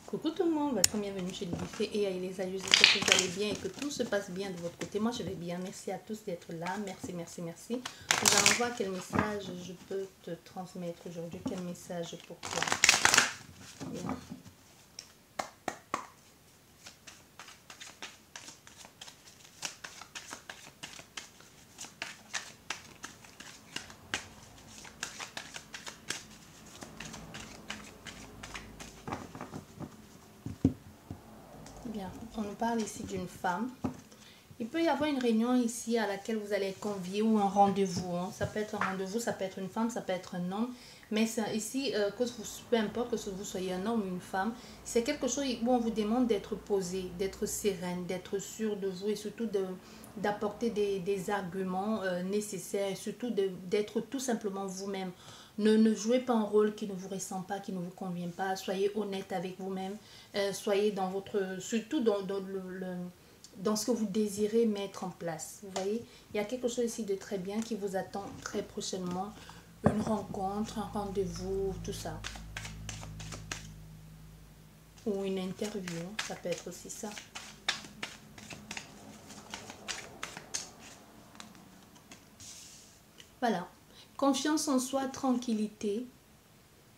Coucou tout le monde, bienvenue chez Libifé et les aïeux, j'espère que vous allez bien et que tout se passe bien de votre côté. Moi je vais bien, merci à tous d'être là, merci. Nous allons voir quel message je peux te transmettre aujourd'hui, quel message pour toi. Bien. Bien, on nous parle ici d'une femme. Il peut y avoir une réunion ici à laquelle vous allez être convié ou un rendez-vous. Hein. Ça peut être un rendez-vous, ça peut être une femme, ça peut être un homme. Mais ici, peu importe que vous soyez un homme ou une femme, c'est quelque chose où on vous demande d'être posé, d'être sereine, d'être sûr de vous et surtout d'apporter des arguments nécessaires et surtout d'être tout simplement vous-même. Ne jouez pas un rôle qui ne vous ressemble pas, qui ne vous convient pas. Soyez honnête avec vous-même. Soyez dans votre... Surtout dans ce que vous désirez mettre en place. Vous voyez, il y a quelque chose ici de très bien qui vous attend très prochainement. Une rencontre, un rendez-vous, tout ça. Ou une interview, ça peut être aussi ça. Voilà. Confiance en soi, tranquillité.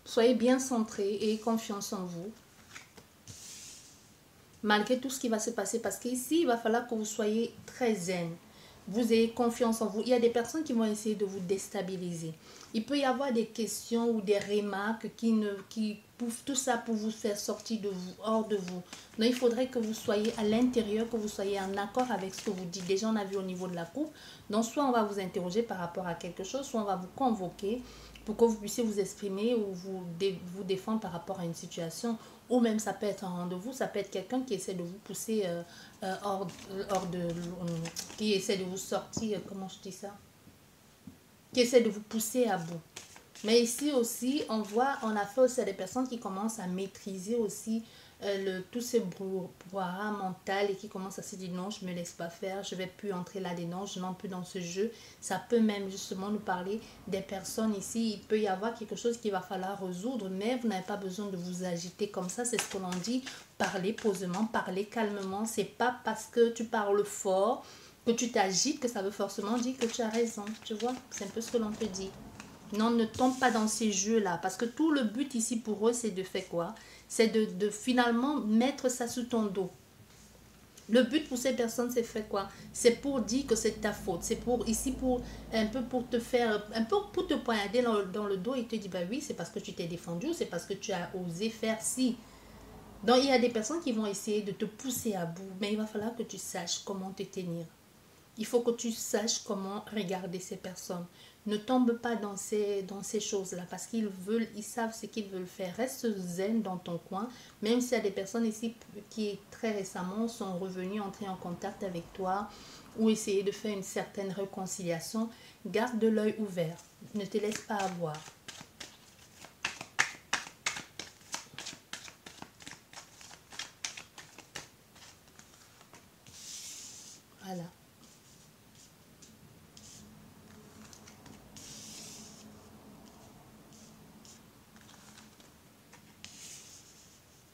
Soyez bien centré et confiance en vous. Malgré tout ce qui va se passer, parce qu'ici, il va falloir que vous soyez très zen. Vous ayez confiance en vous. Il y a des personnes qui vont essayer de vous déstabiliser. Il peut y avoir des questions ou des remarques qui tout ça pour vous faire sortir de vous, hors de vous. Donc, il faudrait que vous soyez à l'intérieur, que vous soyez en accord avec ce que vous dites. Déjà, on a vu au niveau de la coupe. Donc, soit on va vous interroger par rapport à quelque chose, soit on va vous convoquer pour que vous puissiez vous exprimer ou vous défendre par rapport à une situation. Ou même ça peut être un rendez-vous, ça peut être quelqu'un qui essaie de vous pousser hors de... qui essaie de vous sortir, comment je dis ça? Qui essaie de vous pousser à bout. Mais ici aussi, on a fait aussi à des personnes qui commencent à maîtriser aussi tout ce brouhaha mental et qui commencent à se dire non, je ne me laisse pas faire, je ne vais plus entrer là-dedans, je n'entre plus dans ce jeu. Ça peut même justement nous parler des personnes ici. Il peut y avoir quelque chose qu'il va falloir résoudre, mais vous n'avez pas besoin de vous agiter comme ça. C'est ce que l'on dit, parler posément, parler calmement. C'est pas parce que tu parles fort, que tu t'agites, que ça veut forcément dire que tu as raison. Tu vois, c'est un peu ce que l'on te dit. Non, ne tombe pas dans ces jeux-là. Parce que tout le but ici pour eux, c'est de faire quoi? C'est de finalement mettre ça sous ton dos. Le but pour ces personnes, c'est faire quoi? C'est pour dire que c'est ta faute. C'est pour ici pour un peu pour te faire, un peu pour te poignarder dans le dos et te dire, bah oui, c'est parce que tu t'es défendu, c'est parce que tu as osé faire ci. Donc, il y a des personnes qui vont essayer de te pousser à bout, mais il va falloir que tu saches comment te tenir. Il faut que tu saches comment regarder ces personnes. Ne tombe pas dans ces choses-là parce ils savent ce qu'ils veulent faire. Reste zen dans ton coin, même s'il y a des personnes ici qui très récemment sont revenues entrer en contact avec toi ou essayer de faire une certaine réconciliation. Garde l'œil ouvert. Ne te laisse pas avoir. Voilà.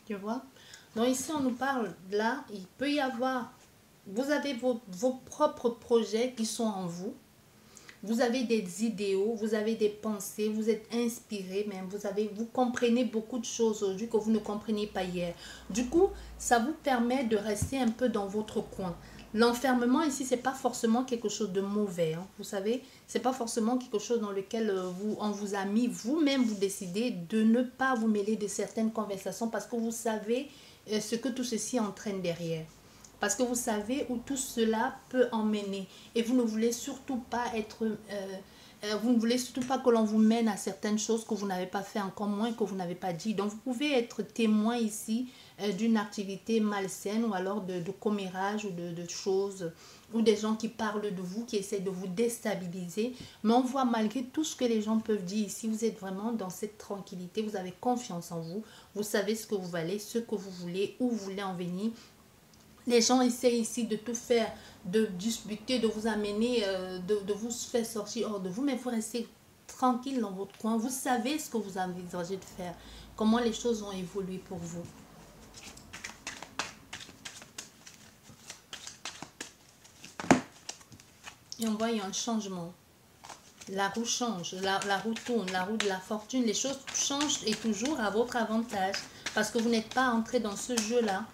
Tu vois? Donc ici, on nous parle, là, il peut y avoir, vous avez vos propres projets qui sont en vous. Vous avez des idéaux, vous avez des pensées, vous êtes inspiré même, vous comprenez beaucoup de choses aujourd'hui que vous ne compreniez pas hier. Du coup, ça vous permet de rester un peu dans votre coin. L'enfermement ici, c'est pas forcément quelque chose de mauvais, hein, vous savez. C'est pas forcément quelque chose dans lequel on vous a mis, vous-même vous décidez de ne pas vous mêler de certaines conversations parce que vous savez ce que tout ceci entraîne derrière. Parce que vous savez où tout cela peut emmener. Et vous ne voulez surtout pas vous ne voulez surtout pas que l'on vous mène à certaines choses que vous n'avez pas fait, encore moins que vous n'avez pas dit. Donc vous pouvez être témoin ici d'une activité malsaine ou alors de commérage ou de choses ou des gens qui parlent de vous, qui essaient de vous déstabiliser. Mais on voit malgré tout ce que les gens peuvent dire ici, vous êtes vraiment dans cette tranquillité, vous avez confiance en vous, vous savez ce que vous valez, ce que vous voulez, où vous voulez en venir. Les gens essaient ici de tout faire, de disputer, de vous amener, de vous faire sortir hors de vous, mais vous restez tranquille dans votre coin. Vous savez ce que vous envisagez de faire, comment les choses vont évoluer pour vous. Et on voit, il y a un changement. La roue change, la roue tourne, la roue de la fortune. Les choses changent et toujours à votre avantage. Parce que vous n'êtes pas entré dans ce jeu-là.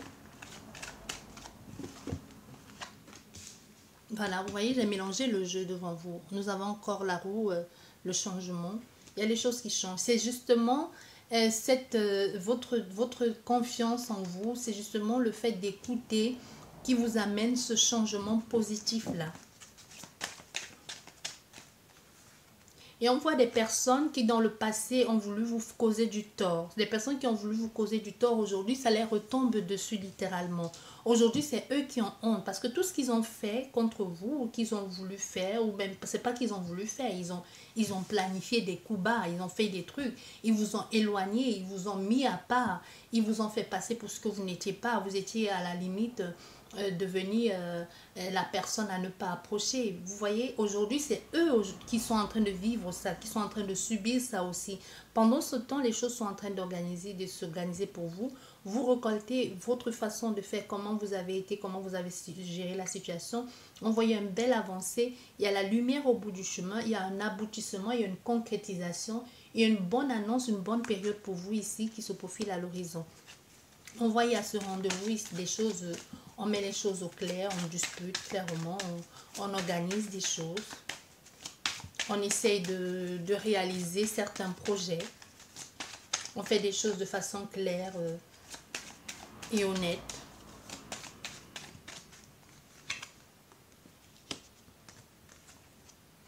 Voilà, vous voyez, j'ai mélangé le jeu devant vous. Nous avons encore la roue, le changement. Il y a les choses qui changent. C'est justement votre confiance en vous. C'est justement le fait d'écouter qui vous amène ce changement positif-là. Et on voit des personnes qui dans le passé ont voulu vous causer du tort. Des personnes qui ont voulu vous causer du tort aujourd'hui, ça les retombe dessus littéralement. Aujourd'hui, c'est eux qui ont honte parce que tout ce qu'ils ont fait contre vous ou qu'ils ont voulu faire, ou même, c'est pas qu'ils ont voulu faire, ils ont planifié des coups bas, ils ont fait des trucs, ils vous ont éloigné, ils vous ont mis à part, ils vous ont fait passer pour ce que vous n'étiez pas, vous étiez à la limite devenir la personne à ne pas approcher. Vous voyez, aujourd'hui, c'est eux qui sont en train de vivre ça, qui sont en train de subir ça aussi. Pendant ce temps, les choses sont en train de s'organiser pour vous. Vous récoltez votre façon de faire, comment vous avez été, comment vous avez géré la situation. On voit une belle avancée. Il y a la lumière au bout du chemin, il y a un aboutissement, il y a une concrétisation, il y a une bonne annonce, une bonne période pour vous ici qui se profile à l'horizon. On voit il y a ce rendez-vous ici, des choses, on met les choses au clair, on dispute clairement, on organise des choses. On essaye de réaliser certains projets. On fait des choses de façon claire et honnête.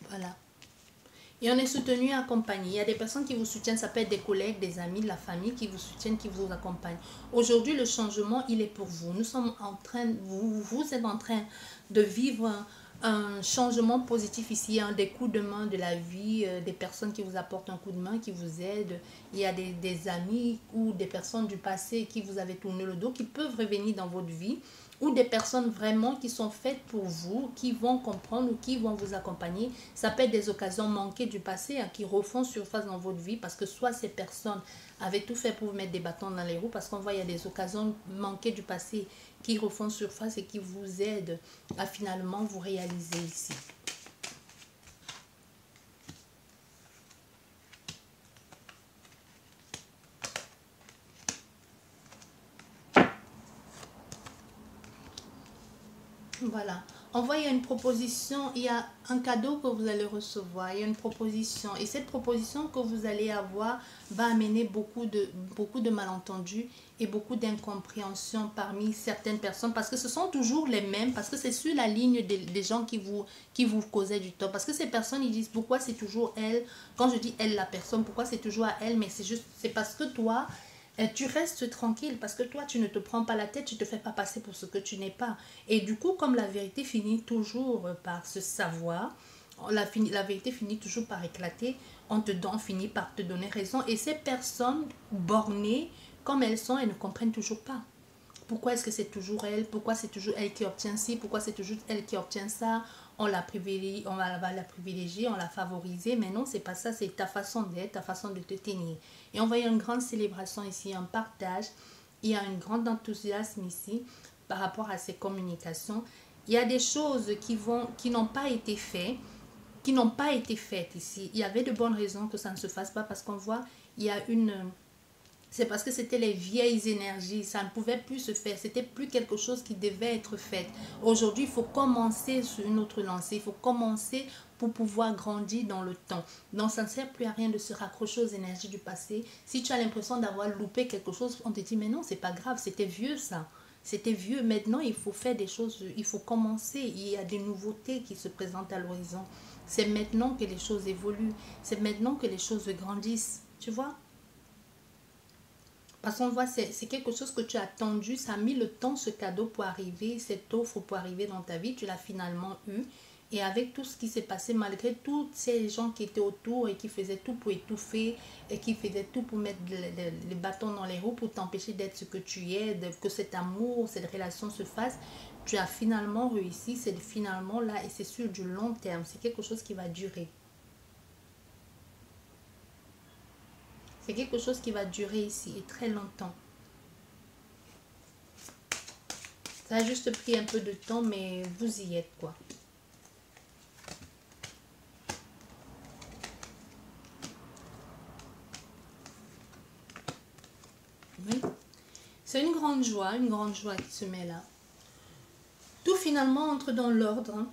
Voilà. Et on est soutenu et accompagné. Il y a des personnes qui vous soutiennent, ça peut être des collègues, des amis, de la famille qui vous soutiennent, qui vous accompagnent. Aujourd'hui, le changement, il est pour vous. Nous sommes en train, vous êtes en train de vivre un changement positif ici, hein, des coups de main de la vie, des personnes qui vous apportent un coup de main, qui vous aident. Il y a des amis ou des personnes du passé qui vous avaient tourné le dos, qui peuvent revenir dans votre vie, ou des personnes vraiment qui sont faites pour vous, qui vont comprendre ou qui vont vous accompagner. Ça peut être des occasions manquées du passé hein, qui refont surface dans votre vie parce que soit ces personnes avaient tout fait pour vous mettre des bâtons dans les roues parce qu'on voit il y a des occasions manquées du passé qui refont surface et qui vous aident à finalement vous réaliser ici. Voilà. On voit, il y a une proposition, il y a un cadeau que vous allez recevoir, il y a une proposition. Et cette proposition que vous allez avoir va amener beaucoup de malentendus et beaucoup d'incompréhension parmi certaines personnes. Parce que ce sont toujours les mêmes, parce que c'est sur la ligne des gens qui vous causaient du tort. Parce que ces personnes, ils disent pourquoi c'est toujours elle. Quand je dis elle, la personne, pourquoi c'est toujours à elle, mais c'est parce que toi, tu restes tranquille parce que toi, tu ne te prends pas la tête, tu ne te fais pas passer pour ce que tu n'es pas. Et du coup, comme la vérité finit toujours par se savoir, la vérité finit toujours par éclater, on finit par te donner raison. Et ces personnes bornées, comme elles sont, elles ne comprennent toujours pas. Pourquoi est-ce que c'est toujours elle? Pourquoi c'est toujours elle qui obtient ci? Pourquoi c'est toujours elle qui obtient ça? On la privilégie, va la privilégier, on la favoriser. Mais non, c'est pas ça, c'est ta façon d'être, ta façon de te tenir. Et on voit une grande célébration ici, un partage. Il y a un grand enthousiasme ici par rapport à ces communications. Il y a des choses qui n'ont pas été faites, qui n'ont pas été faites ici. Il y avait de bonnes raisons que ça ne se fasse pas parce qu'on voit, il y a c'est parce que c'était les vieilles énergies, ça ne pouvait plus se faire, c'était plus quelque chose qui devait être fait. Aujourd'hui, il faut commencer sur une autre lancée, il faut commencer pour pouvoir grandir dans le temps. Donc, ça ne sert plus à rien de se raccrocher aux énergies du passé. Si tu as l'impression d'avoir loupé quelque chose, on te dit, mais non, c'est pas grave, c'était vieux ça. C'était vieux, maintenant il faut faire des choses, il faut commencer, il y a des nouveautés qui se présentent à l'horizon. C'est maintenant que les choses évoluent, c'est maintenant que les choses grandissent, tu vois. Parce qu'on voit, c'est quelque chose que tu as attendu, ça a mis le temps, ce cadeau pour arriver, cette offre pour arriver dans ta vie, tu l'as finalement eu. Et avec tout ce qui s'est passé, malgré tous ces gens qui étaient autour et qui faisaient tout pour étouffer, et qui faisaient tout pour mettre les bâtons dans les roues, pour t'empêcher d'être ce que tu es, que cet amour, cette relation se fasse, tu as finalement réussi, c'est finalement là, et c'est sur du long terme, c'est quelque chose qui va durer. C'est quelque chose qui va durer ici et très longtemps. Ça a juste pris un peu de temps, mais vous y êtes quoi. C'est une grande joie qui se met là. Tout finalement entre dans l'ordre. Hein.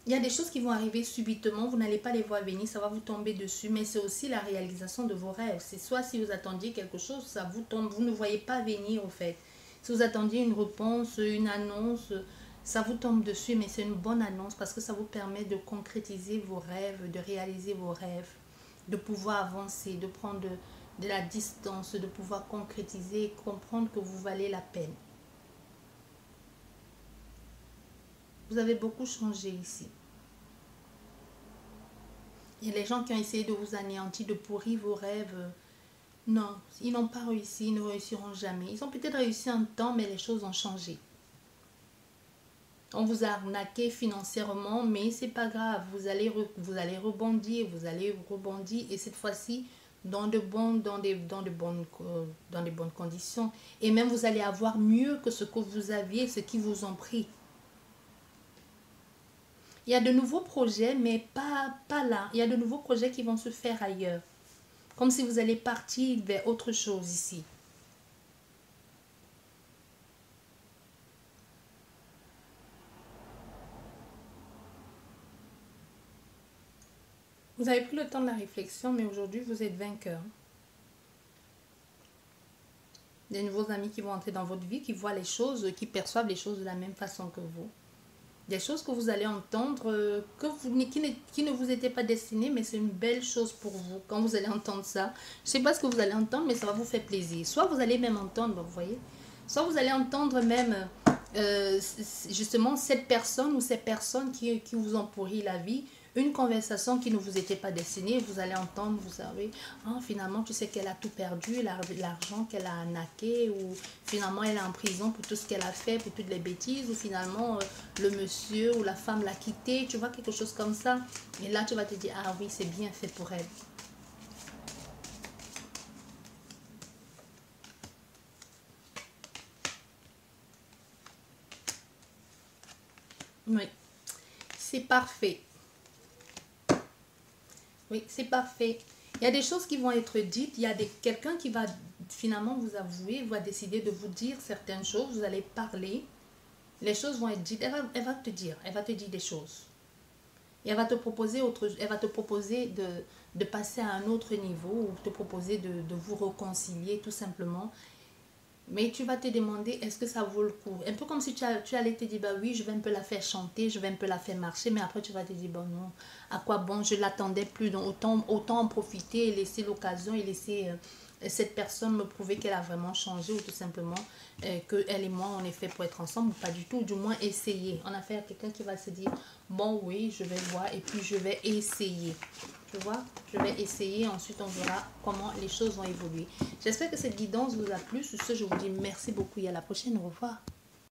Il y a des choses qui vont arriver subitement, vous n'allez pas les voir venir, ça va vous tomber dessus, mais c'est aussi la réalisation de vos rêves. C'est soit si vous attendiez quelque chose, ça vous tombe, vous ne voyez pas venir au fait. Si vous attendiez une réponse, une annonce, ça vous tombe dessus, mais c'est une bonne annonce parce que ça vous permet de concrétiser vos rêves, de réaliser vos rêves, de pouvoir avancer, de prendre de la distance, de pouvoir concrétiser et comprendre que vous valez la peine. Vous avez beaucoup changé ici. Il y a les gens qui ont essayé de vous anéantir, de pourrir vos rêves. Non, ils n'ont pas réussi, ils ne réussiront jamais. Ils ont peut-être réussi un temps, mais les choses ont changé. On vous a arnaqué financièrement, mais c'est pas grave. Vous allez rebondir, et cette fois-ci dans de bonnes conditions. Et même vous allez avoir mieux que ce que vous aviez, ce qui vous ont pris. Il y a de nouveaux projets, mais pas là. Il y a de nouveaux projets qui vont se faire ailleurs. Comme si vous allez partir vers autre chose ici. Vous avez pris le temps de la réflexion, mais aujourd'hui, vous êtes vainqueur. Des nouveaux amis qui vont entrer dans votre vie, qui voient les choses, qui perçoivent les choses de la même façon que vous. Des choses que vous allez entendre qui ne vous étaient pas destinées, mais c'est une belle chose pour vous quand vous allez entendre ça. Je ne sais pas ce que vous allez entendre, mais ça va vous faire plaisir. Soit vous allez même entendre, vous voyez, soit vous allez entendre même justement cette personne ou ces personnes qui vous ont pourri la vie, une conversation qui ne vous était pas destinée, vous allez entendre, vous savez, ah, finalement tu sais qu'elle a tout perdu, l'argent qu'elle a arnaqué, ou finalement elle est en prison pour tout ce qu'elle a fait, pour toutes les bêtises, ou finalement le monsieur ou la femme l'a quitté, tu vois, quelque chose comme ça. Et là tu vas te dire, ah oui, c'est bien fait pour elle. Oui, c'est parfait. Oui, c'est parfait. Il y a des choses qui vont être dites. Il y a quelqu'un qui va finalement vous avouer, va décider de vous dire certaines choses. Vous allez parler. Les choses vont être dites. Elle va te dire des choses. Et elle va te proposer de passer à un autre niveau, ou te proposer de vous réconcilier tout simplement. Mais tu vas te demander, est-ce que ça vaut le coup? Un peu comme si tu allais te dire, bah oui, je vais un peu la faire chanter, je vais un peu la faire marcher, mais après tu vas te dire, bon non, à quoi bon, je l'attendais plus, donc autant en profiter et laisser l'occasion et laisser cette personne me prouver qu'elle a vraiment changé, ou tout simplement que elle et moi, on est fait pour être ensemble, pas du tout, du moins essayer. On a affaire à quelqu'un qui va se dire, bon oui, je vais voir et puis je vais essayer. Tu vois, je vais essayer, ensuite on verra comment les choses vont évoluer. J'espère que cette guidance vous a plu. Sur ce, je vous dis merci beaucoup et à la prochaine. Au revoir.